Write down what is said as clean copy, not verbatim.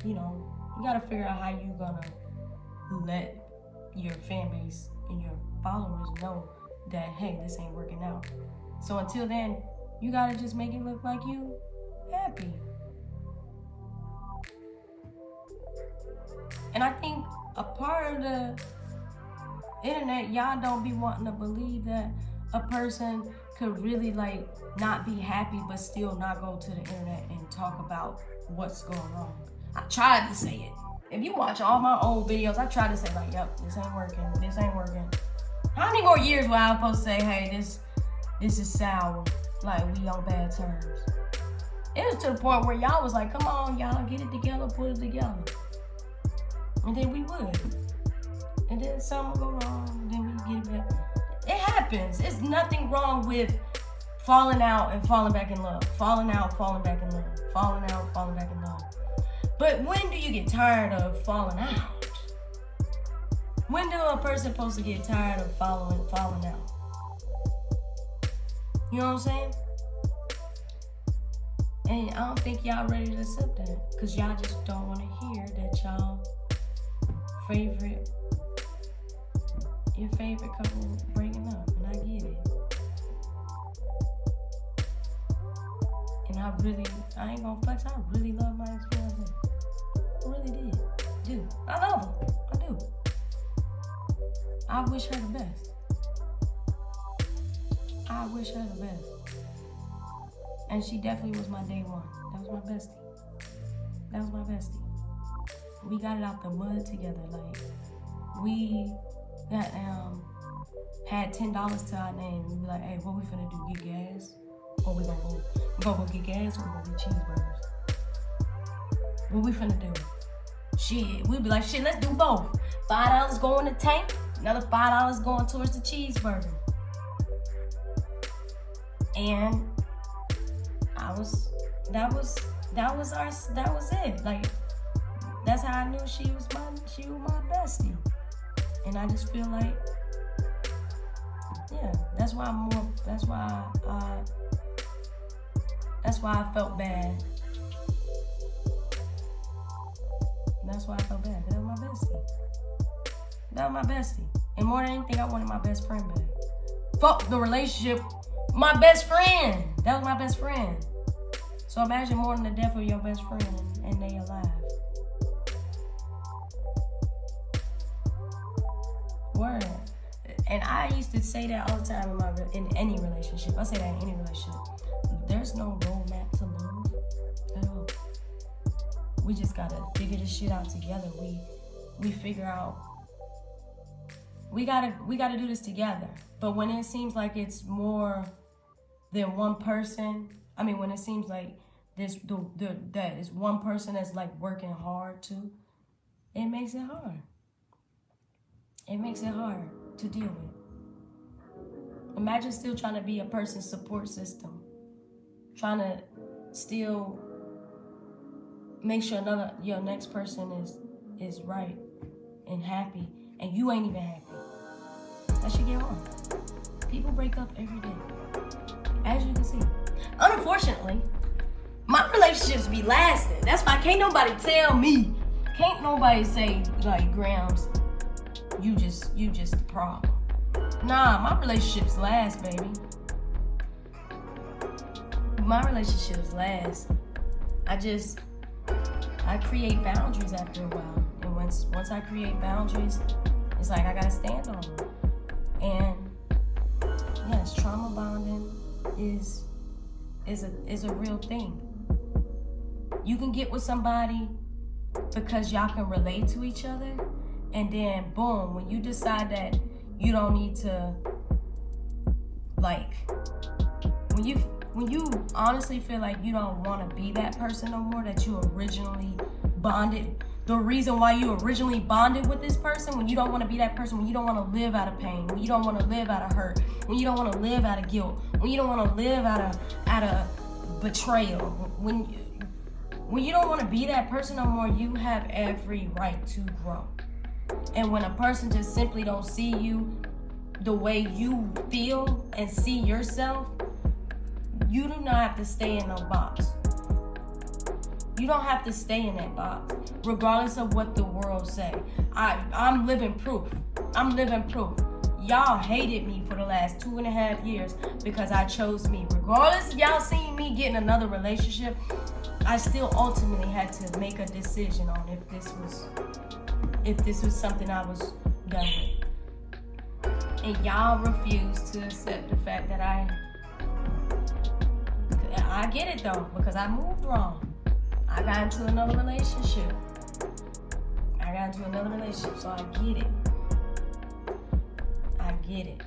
you gotta figure out how you gonna let your fan base and your followers know that, hey, this ain't working out. So until then, you gotta just make it look like you happy. And I think a part of the internet, y'all don't be wanting to believe that a person could really like not be happy but still not go to the internet and talk about what's going on. I tried to say it. If you watch all my old videos, I tried to say like, yep, this ain't working, this ain't working. How many more years will I supposed to say, hey, this is sour, like we on bad terms? It was to the point where y'all was like, come on, y'all, get it together, put it together. And then we would. And then something would go wrong, and then we get it back. It happens. It's nothing wrong with falling out and falling back in love. Falling out, falling back in love. Falling out, falling back in love. But when do you get tired of falling out? When do a person supposed to get tired of falling out? You know what I'm saying? And I don't think y'all ready to accept that. Because y'all just don't want to hear that y'all your favorite couple breaking up. And I get it. And I ain't gonna flex, I really love my ex-fiance. I really do. I love her. I do. I wish her the best. I wish her the best. And she definitely was my day one. That was my bestie. We got it out the mud together. Like, we got had $10 to our name. We be like, hey, what we finna do? Get gas? Or we gonna go get gas, or we gonna get cheeseburgers? What we finna do? Shit, we be like, shit, let's do both. $5 go in the tank, another $5 going towards the cheeseburger. And that was it. Like, that's how I knew she was my bestie. And I just feel like, yeah, that's why I felt bad. That's why I felt bad. That was my bestie. And more than anything, I wanted my best friend back. Fuck the relationship. My best friend. That was my best friend. So imagine more than the death of your best friend and they alive. Word. And I used to say that all the time in any relationship. I say that in any relationship. There's no roadmap to love at all. We just gotta figure this shit out together. We figure out. We gotta do this together. But when it seems like it's more than one person, when it seems like that is one person that's like working hard too, it makes it hard. It makes it hard to deal with. Imagine still trying to be a person's support system. Trying to still make sure your next person is right and happy, and you ain't even happy. That should get hard. People break up every day, as you can see. Unfortunately, my relationships be lasting. That's why can't nobody tell me. Can't nobody say like, Gramz, you just the problem. Nah, my relationships last, baby. My relationships last. I create boundaries after a while. And once I create boundaries, it's like I gotta stand on them. And yes, trauma bonding is a real thing. You can get with somebody because y'all can relate to each other, and then boom, when you decide that you don't need to, like, when you honestly feel like you don't want to be that person no more that you originally bonded, the reason why you originally bonded with this person, when you don't want to be that person, when you don't want to live out of pain, when you don't want to live out of hurt, when you don't want to live out of guilt, when you don't want to live out of betrayal, when you don't want to be that person no more, you have every right to grow. And when a person just simply don't see you the way you feel and see yourself, you do not have to stay in no box. You don't have to stay in that box, regardless of what the world say. I'm living proof. I'm living proof. Y'all hated me for the last 2.5 years because I chose me. Regardless of y'all seeing me getting another relationship, I still ultimately had to make a decision on if this was something I was done with. And y'all refused to accept the fact that I get it though, because I moved wrong. I got into another relationship. So I get it. I get it.